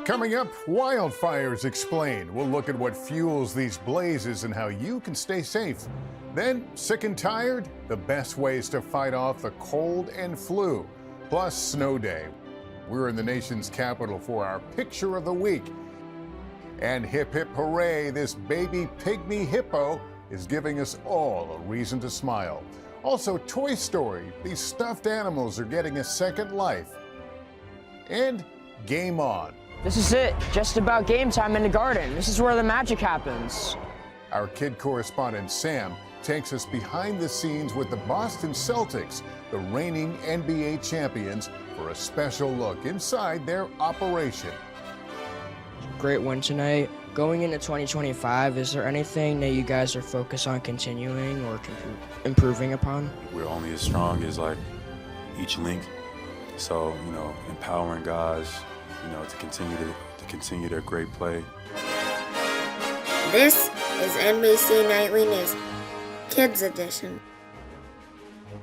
Coming up, Wildfires Explained. We'll look at what fuels these blazes and how you can stay safe. Then, sick and tired? The best ways to fight off the cold and flu. Plus, snow day. We're in the nation's capital for our picture of the week. And hip hip hooray, this baby pygmy hippo is giving us all a reason to smile. Also, Toy Story. These stuffed animals are getting a second life. And game on. This is it, just about game time in the garden. This is where the magic happens. Our kid correspondent Sam takes us behind the scenes with the Boston Celtics, the reigning NBA champions, for a special look inside their operation. Great win tonight. Going into 2025, is there anything that you guys are focused on continuing or improving upon? We're only as strong as each link. So, empowering guys, to continue their great play. This is NBC Nightly News, Kids Edition.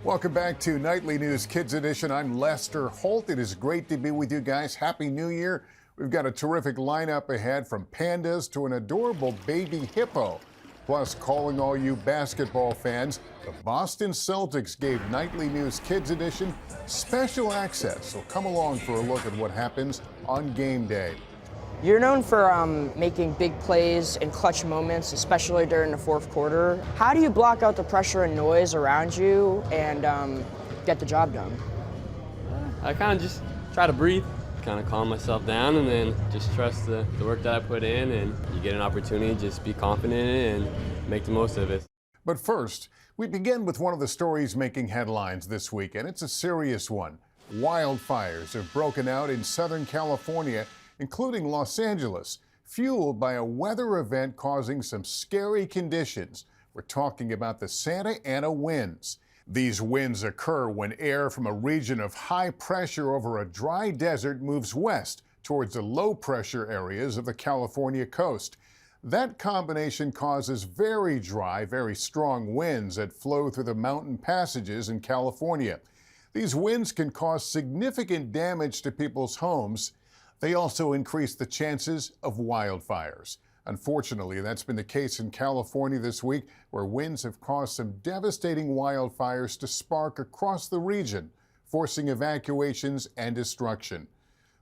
Welcome back to Nightly News Kids Edition. I'm Lester Holt. It is great to be with you guys. Happy New Year. We've got a terrific lineup ahead, from pandas to an adorable baby hippo. Plus, calling all you basketball fans, the Boston Celtics gave Nightly News Kids Edition special access. So come along for a look at what happens on game day. You're known for making big plays and clutch moments, especially during the fourth quarter. How do you block out the pressure and noise around you and get the job done? I kind of just try to breathe, kind of calm myself down, and then just trust the work that I put in, and you get an opportunity, just be confident in it and make the most of it. But first, we begin with one of the stories making headlines this week, and it's a serious one. Wildfires have broken out in Southern California, including Los Angeles, fueled by a weather event causing some scary conditions. We're talking about the Santa Ana winds. These winds occur when air from a region of high pressure over a dry desert moves west towards the low pressure areas of the California coast. That combination causes very dry, very strong winds that flow through the mountain passages in California. These winds can cause significant damage to people's homes. They also increase the chances of wildfires. Unfortunately, that's been the case in California this week, where winds have caused some devastating wildfires to spark across the region, forcing evacuations and destruction.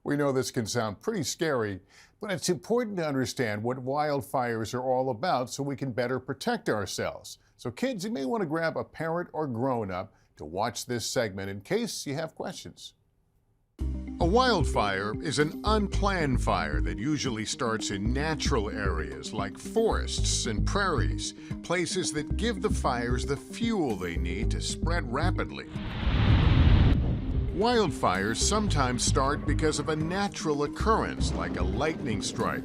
We know this can sound pretty scary, but it's important to understand what wildfires are all about so we can better protect ourselves. So kids, you may want to grab a parent or grown-up to watch this segment in case you have questions. A wildfire is an unplanned fire that usually starts in natural areas like forests and prairies, places that give the fires the fuel they need to spread rapidly. Wildfires sometimes start because of a natural occurrence like a lightning strike.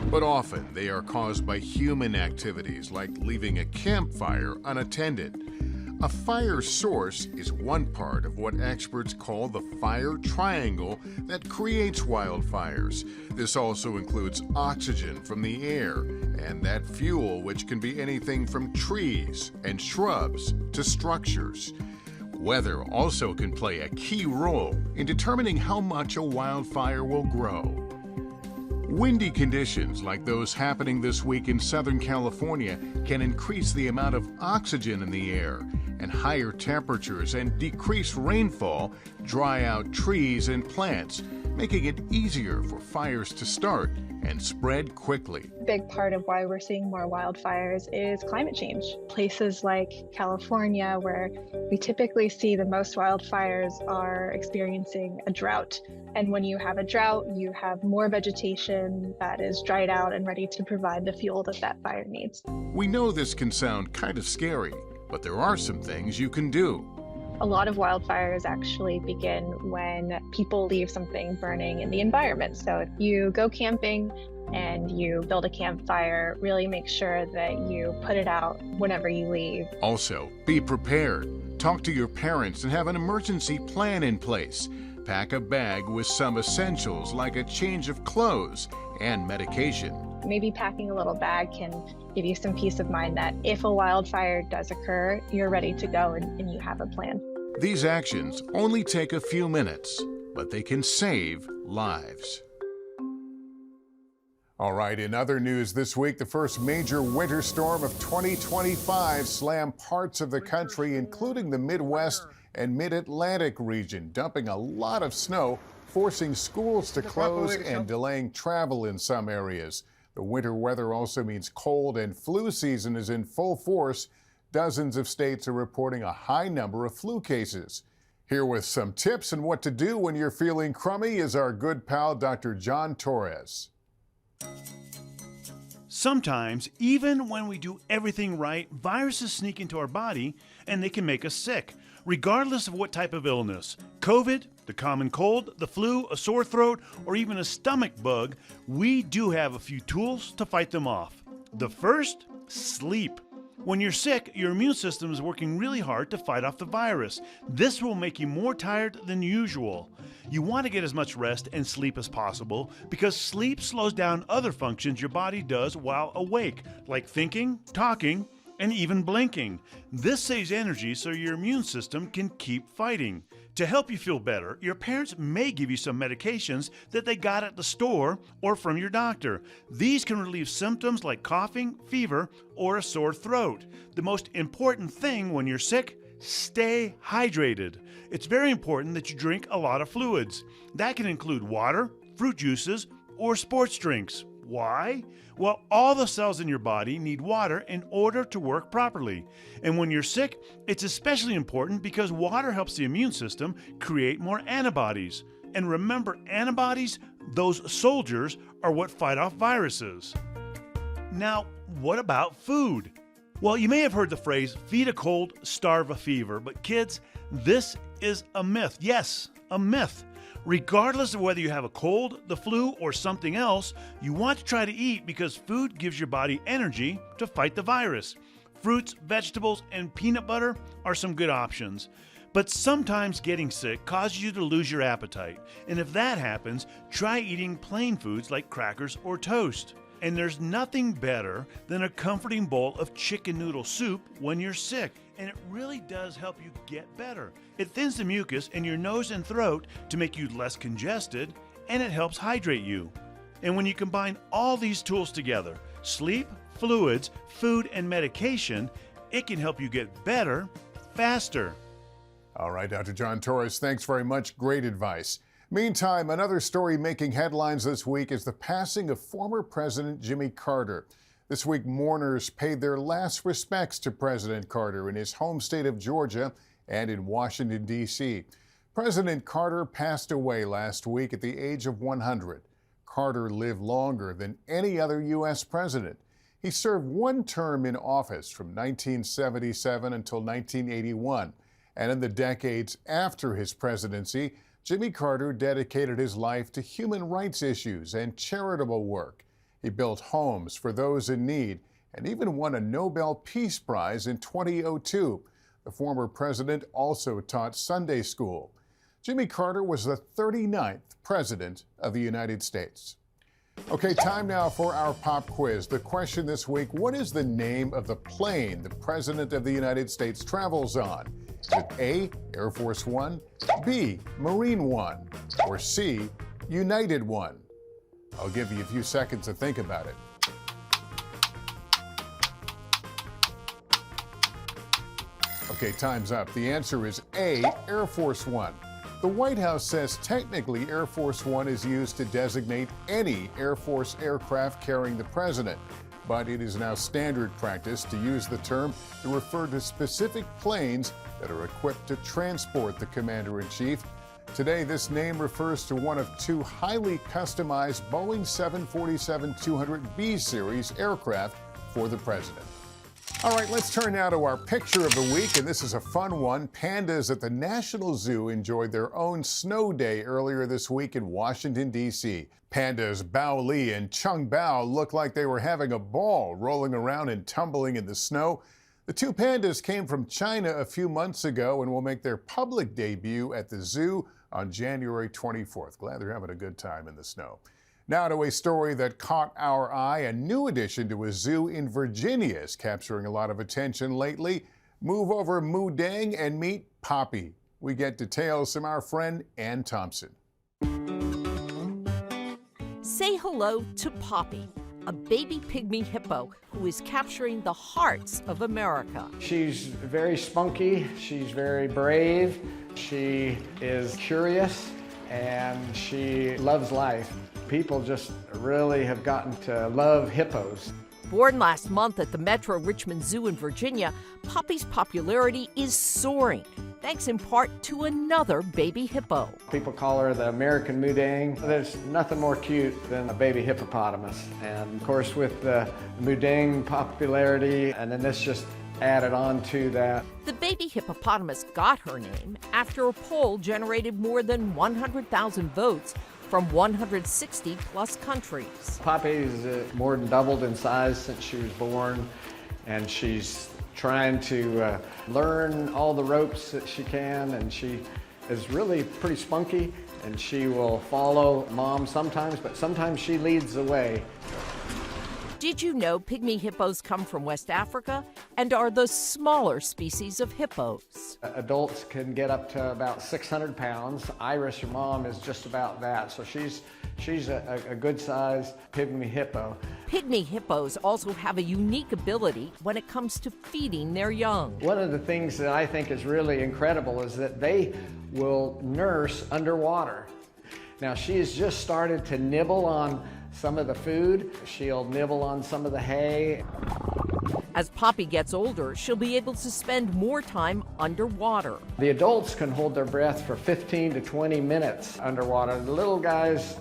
But often they are caused by human activities like leaving a campfire unattended. A fire source is one part of what experts call the fire triangle that creates wildfires. This also includes oxygen from the air and that fuel, which can be anything from trees and shrubs to structures. Weather also can play a key role in determining how much a wildfire will grow. Windy conditions like those happening this week in Southern California can increase the amount of oxygen in the air, and higher temperatures and decreased rainfall dry out trees and plants, making it easier for fires to start and spread quickly. A big part of why we're seeing more wildfires is climate change. Places like California, where we typically see the most wildfires, are experiencing a drought. And when you have a drought, you have more vegetation that is dried out and ready to provide the fuel that that fire needs. We know this can sound kind of scary, but there are some things you can do. A lot of wildfires actually begin when people leave something burning in the environment. So if you go camping and you build a campfire, really make sure that you put it out whenever you leave. Also, be prepared. Talk to your parents and have an emergency plan in place. Pack a bag with some essentials like a change of clothes and medication. Maybe packing a little bag can give you some peace of mind that if a wildfire does occur, you're ready to go and you have a plan. These actions only take a few minutes, but they can save lives. All right, in other news this week, the first major winter storm of 2025 slammed parts of the country, including the Midwest and Mid-Atlantic region, dumping a lot of snow, forcing schools to close and delaying travel in some areas. The winter weather also means cold and flu season is in full force. Dozens of states are reporting a high number of flu cases. Here with some tips on what to do when you're feeling crummy is our good pal, Dr. John Torres. Sometimes, even when we do everything right, viruses sneak into our body and they can make us sick, regardless of what type of illness. COVID, the common cold, the flu, a sore throat, or even a stomach bug, we do have a few tools to fight them off. The first, sleep. When you're sick, your immune system is working really hard to fight off the virus. This will make you more tired than usual. You want to get as much rest and sleep as possible because sleep slows down other functions your body does while awake, like thinking, talking, and even blinking. This saves energy so your immune system can keep fighting. To help you feel better, your parents may give you some medications that they got at the store or from your doctor. These can relieve symptoms like coughing, fever, or a sore throat. The most important thing when you're sick, stay hydrated. It's very important that you drink a lot of fluids. That can include water, fruit juices, or sports drinks. Why? Well, all the cells in your body need water in order to work properly. And when you're sick, it's especially important because water helps the immune system create more antibodies. And remember, antibodies, those soldiers, are what fight off viruses. Now, what about food? Well, you may have heard the phrase, feed a cold, starve a fever. But kids, this is a myth. Yes, a myth. Regardless of whether you have a cold, the flu, or something else, you want to try to eat because food gives your body energy to fight the virus. Fruits, vegetables, and peanut butter are some good options. But sometimes getting sick causes you to lose your appetite. And if that happens, try eating plain foods like crackers or toast. And there's nothing better than a comforting bowl of chicken noodle soup when you're sick. And it really does help you get better. It thins the mucus in your nose and throat to make you less congested, and it helps hydrate you. And when you combine all these tools together, sleep, fluids, food, and medication, it can help you get better faster. All right, Dr. John Torres, thanks very much. Great advice. Meantime, another story making headlines this week is the passing of former President Jimmy Carter. This week, mourners paid their last respects to President Carter in his home state of Georgia and in Washington, D.C. President Carter passed away last week at the age of 100. Carter lived longer than any other U.S. president. He served one term in office from 1977 until 1981. And in the decades after his presidency, Jimmy Carter dedicated his life to human rights issues and charitable work. He built homes for those in need and even won a Nobel Peace Prize in 2002. The former president also taught Sunday school. Jimmy Carter was the 39th president of the United States. Okay, time now for our pop quiz. The question this week, what is the name of the plane the President of the United States travels on? Is it A, Air Force One, B, Marine One, or C, United One? I'll give you a few seconds to think about it. Okay, time's up. The answer is A, Air Force One. The White House says technically Air Force One is used to designate any Air Force aircraft carrying the president, but it is now standard practice to use the term to refer to specific planes that are equipped to transport the commander-in-chief. Today, this name refers to one of two highly customized Boeing 747-200B series aircraft for the president. All right, let's turn now to our picture of the week, and this is a fun one. Pandas at the National Zoo enjoyed their own snow day earlier this week in Washington, D.C. Pandas Bao Li and Chung Bao looked like they were having a ball, rolling around and tumbling in the snow. The two pandas came from China a few months ago and will make their public debut at the zoo on January 24th. Glad they're having a good time in the snow. Now to a story that caught our eye. A new addition to a zoo in Virginia is capturing a lot of attention lately. Move over Mudang and meet Poppy. We get details from our friend Ann Thompson. Say hello to Poppy, a baby pygmy hippo who is capturing the hearts of America. She's very spunky, she's very brave, she is curious, and she loves life. People just really have gotten to love hippos. Born last month at the Metro Richmond Zoo in Virginia, Poppy's popularity is soaring, thanks in part to another baby hippo. People call her the American Mudang. There's nothing more cute than a baby hippopotamus. And of course with the Mudang popularity, and then this just added on to that. The baby hippopotamus got her name after a poll generated more than 100,000 votes from 160 plus countries. Poppy's more than doubled in size since she was born, and she's trying to learn all the ropes that she can, and she is really pretty spunky, and she will follow mom sometimes, but sometimes she leads the way. Did you know pygmy hippos come from West Africa and are the smaller species of hippos? Adults can get up to about 600 pounds. Iris, her mom, is just about that, so she's a good-sized pygmy hippo. Pygmy hippos also have a unique ability when it comes to feeding their young. One of the things that I think is really incredible is that they will nurse underwater. Now, she has just started to nibble on some of the food. She'll nibble on some of the hay. As Poppy gets older, she'll be able to spend more time underwater. The adults can hold their breath for 15 to 20 minutes underwater. The little guys,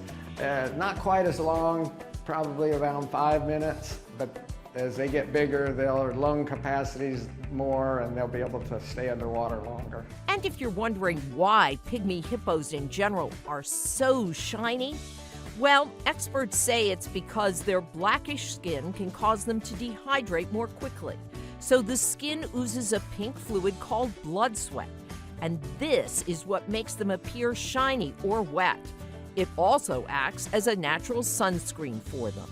not quite as long, probably around 5 minutes, but as they get bigger, their lung capacity's more and they'll be able to stay underwater longer. And if you're wondering why pygmy hippos in general are so shiny, well, experts say it's because their blackish skin can cause them to dehydrate more quickly. So the skin oozes a pink fluid called blood sweat. And this is what makes them appear shiny or wet. It also acts as a natural sunscreen for them.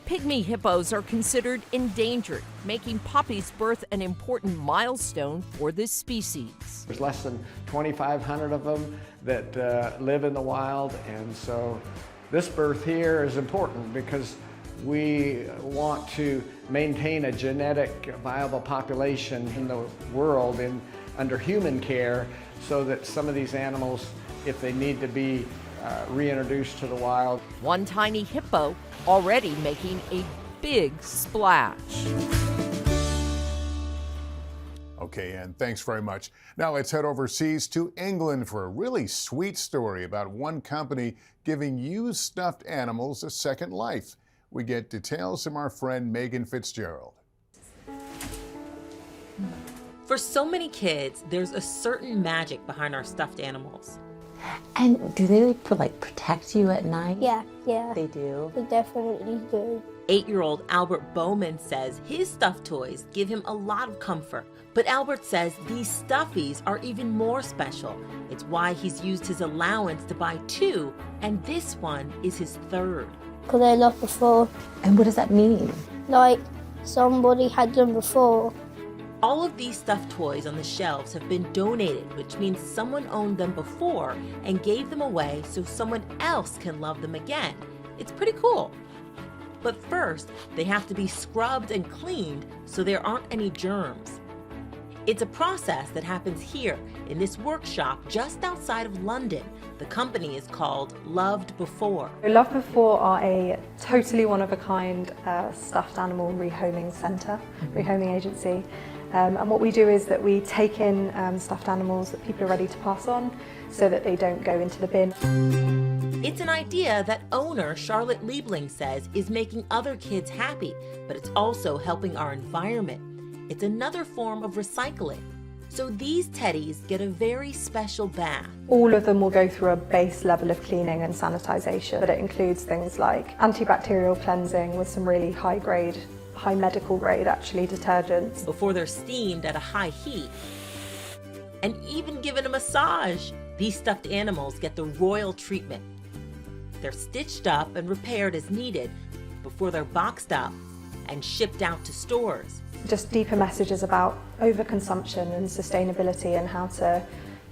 Pygmy hippos are considered endangered, making Poppy's birth an important milestone for this species. There's less than 2,500 of them that live in the wild, and so this birth here is important because we want to maintain a genetic viable population in the world under human care so that some of these animals, if they need to be reintroduced to the wild. One tiny hippo already making a big splash. Okay, and thanks very much. Now let's head overseas to England for a really sweet story about one company giving used stuffed animals a second life. We get details from our friend Megan Fitzgerald. For so many kids, there's a certain magic behind our stuffed animals. And do they protect you at night? Yeah. They do? They definitely do. 8-year-old Albert Bowman says his stuffed toys give him a lot of comfort. But Albert says these stuffies are even more special. It's why he's used his allowance to buy 2, and this one is his 3rd. Because I loved before. And what does that mean? Like, somebody had them before. All of these stuffed toys on the shelves have been donated, which means someone owned them before and gave them away so someone else can love them again. It's pretty cool. But first, they have to be scrubbed and cleaned so there aren't any germs. It's a process that happens here in this workshop just outside of London. The company is called Loved Before. Loved Before are a totally one-of-a-kind stuffed animal rehoming centre, rehoming agency. And what we do is that we take in stuffed animals that people are ready to pass on so that they don't go into the bin. It's an idea that owner Charlotte Liebling says is making other kids happy, but it's also helping our environment. It's another form of recycling. So these teddies get a very special bath. All of them will go through a base level of cleaning and sanitization, but it includes things like antibacterial cleansing with some really high medical grade actually detergents. Before they're steamed at a high heat. And even given a massage. These stuffed animals get the royal treatment. They're stitched up and repaired as needed before they're boxed up and shipped out to stores. Just deeper messages about overconsumption and sustainability and how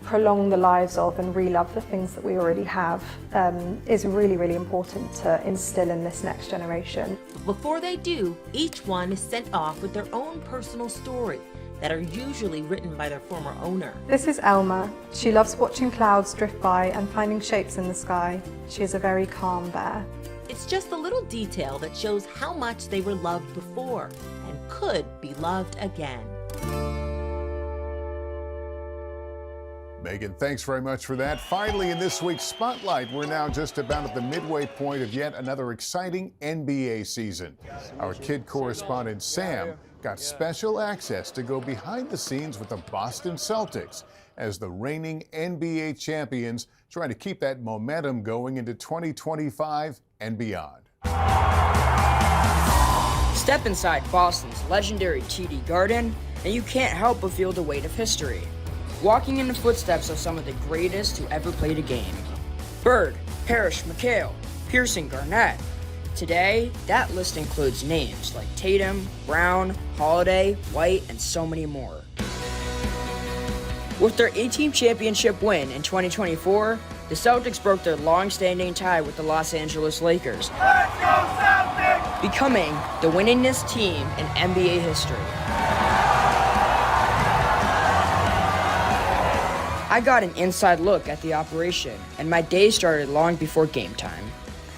prolong the lives of and relove the things that we already have is really, really important to instill in this next generation. Before they do, each one is sent off with their own personal story that are usually written by their former owner. This is Elma. She loves watching clouds drift by and finding shapes in the sky. She is a very calm bear. It's just a little detail that shows how much they were loved before and could be loved again. Megan, thanks very much for that. Finally, in this week's Spotlight, we're now just about at the midway point of yet another exciting NBA season. Our kid correspondent, Sam, got special access to go behind the scenes with the Boston Celtics as the reigning NBA champions try to keep that momentum going into 2025 and beyond. Step inside Boston's legendary TD Garden, and you can't help but feel the weight of history. Walking in the footsteps of some of the greatest who ever played a game. Bird, Parrish, McHale, Pearson, Garnett. Today, that list includes names like Tatum, Brown, Holiday, White, and so many more. With their 18th championship win in 2024, the Celtics broke their long-standing tie with the Los Angeles Lakers, Let's go Celtics! Becoming the winningest team in NBA history. I got an inside look at the operation, and my day started long before game time.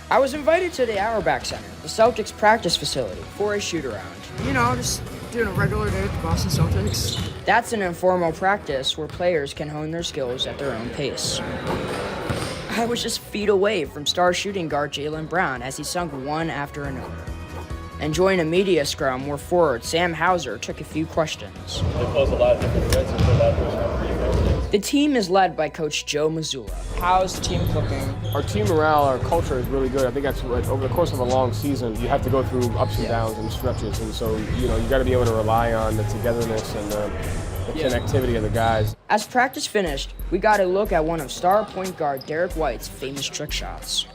I was invited to the Auerbach Center, the Celtics practice facility, for a shoot-around. You know, just doing a regular day with the Boston Celtics. That's an informal practice where players can hone their skills at their own pace. I was just feet away from star shooting guard Jaylen Brown as he sunk one after another. Enjoying a media scrum where forward Sam Hauser took a few questions. They pose a lot of different threats and that The team is led by Coach Joe Mazzulla. How's the team cooking? Our team morale, our culture is really good. I think that's what, over the course of a long season, you have to go through ups and downs and stretches, and so you got to be able to rely on the togetherness and the connectivity of the guys. As practice finished, we got a look at one of star point guard Derek White's famous trick shots.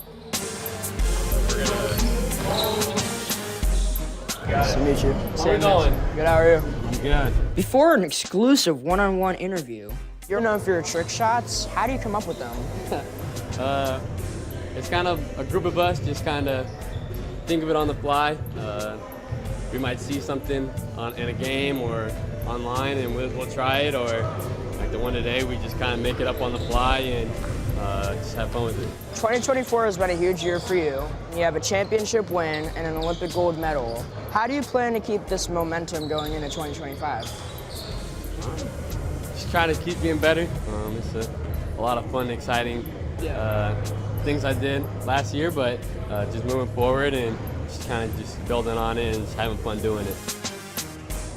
Nice to meet you. How are we going? Good, how are you? Good. Before an exclusive one-on-one interview, you're known for your trick shots. How do you come up with them? It's kind of a group of us just kind of think of it on the fly. We might see something in a game or online and we'll try it, or like the one today, we just kind of make it up on the fly and just have fun with it. 2024 has been a huge year for you. You have a championship win and an Olympic gold medal. How do you plan to keep this momentum going into 2025? Just trying to keep being better. It's a lot of fun, exciting things I did last year, but just moving forward and just kind of just building on it and just having fun doing it.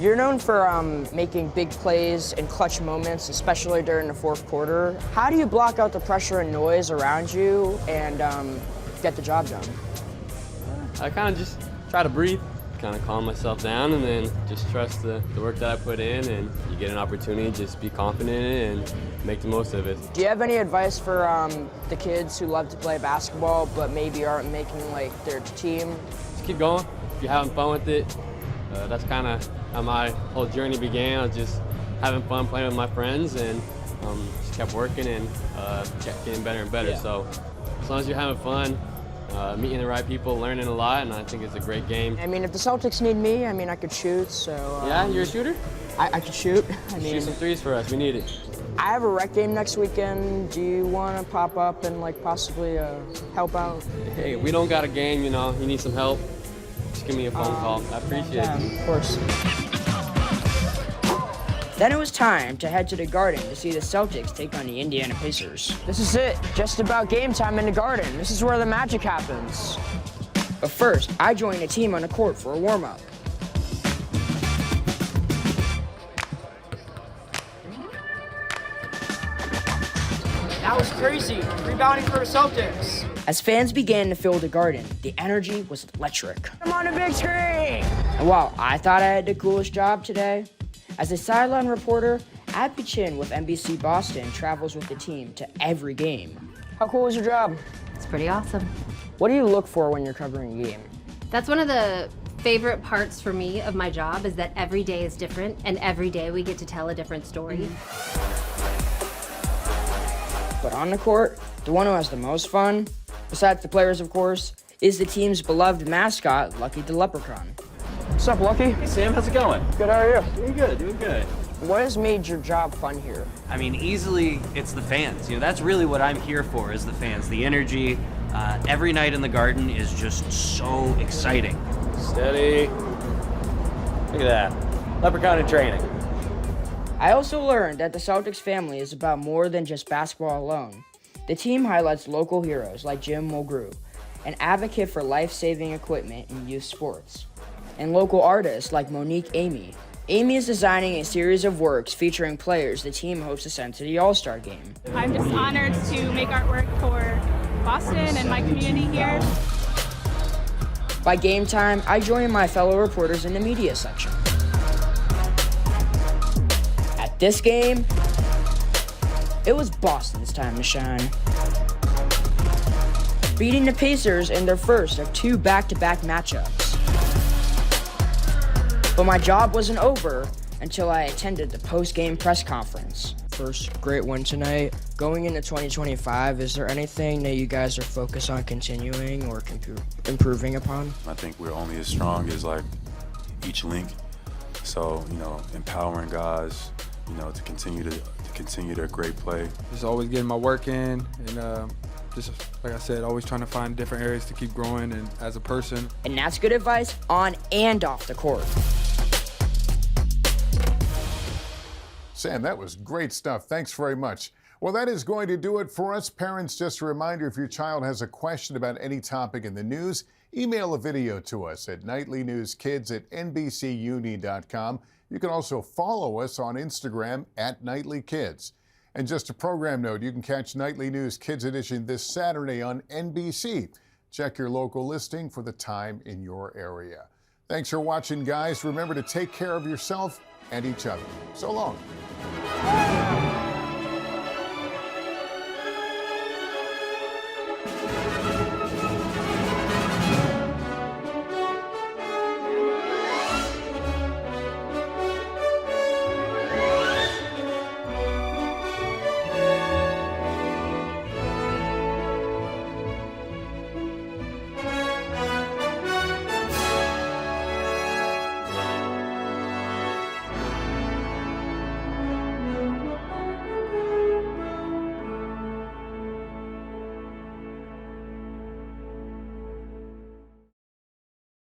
You're known for making big plays and clutch moments, especially during the fourth quarter. How do you block out the pressure and noise around you and get the job done? I kind of just try to breathe, kind of calm myself down, and then just trust the work that I put in, and you get an opportunity, just be confident in it and make the most of it. Do you have any advice for the kids who love to play basketball but maybe aren't making like their team? Just keep going. If you're having fun with it, that's kind of how my whole journey began. I was just having fun playing with my friends and just kept working and kept getting better and better. So as long as you're having fun, meeting the right people, learning a lot, and I think it's a great game. I mean, if the Celtics need me, I mean, I could shoot, so... yeah, you're a shooter? I could shoot. Shoot some threes for us, we need it. I have a rec game next weekend. Do you want to pop up and like possibly help out? Hey, we don't got a game, you need some help, just give me a phone call. I appreciate it. Of course. Then it was time to head to the Garden to see the Celtics take on the Indiana Pacers. This is it, just about game time in the Garden. This is where the magic happens. But first, I joined a team on the court for a warm-up. That was crazy, rebounding for the Celtics. As fans began to fill the Garden, the energy was electric. I'm on the big screen! And while I thought I had the coolest job today, as a sideline reporter, Abby Chin with NBC Boston travels with the team to every game. How cool is your job? It's pretty awesome. What do you look for when you're covering a game? That's one of the favorite parts for me of my job, is that every day is different and every day we get to tell a different story. But on the court, the one who has the most fun, besides the players of course, is the team's beloved mascot, Lucky the Leprechaun. What's up, Lucky? Hey, Sam, how's it going? Good, how are you? Doing good, doing good. What has made your job fun here? I mean, easily, it's the fans. You know, that's really what I'm here for, is the fans. The energy. Every night in the garden is just so exciting. Steady. Look at that. Leprechaun in training. I also learned that the Celtics family is about more than just basketball alone. The team highlights local heroes like Jim Mulgrew, an advocate for life-saving equipment in youth sports, and local artists like Monique Amy. Amy is designing a series of works featuring players the team hopes to send to the All-Star game. I'm just honored to make artwork for Boston and my community here. By game time, I join my fellow reporters in the media section. At this game, it was Boston's time to shine, beating the Pacers in their first of 2 back-to-back matchups. But my job wasn't over until I attended the post-game press conference. First great win tonight. Going into 2025, is there anything that you guys are focused on continuing or improving upon? I think we're only as strong as like each link. So, you know, empowering guys, you know, to continue their great play. Just always getting my work in and just like I said, always trying to find different areas to keep growing and as a person. And that's good advice on and off the court. Sam, that was great stuff. Thanks very much. Well, that is going to do it for us. Parents, just a reminder, if your child has a question about any topic in the news, email a video to us at NightlyNewsKids@NBCUni.com. You can also follow us on Instagram at NightlyKids. And just a program note, you can catch Nightly News Kids Edition this Saturday on NBC. Check your local listing for the time in your area. Thanks for watching, guys. Remember to take care of yourself and each other. So long.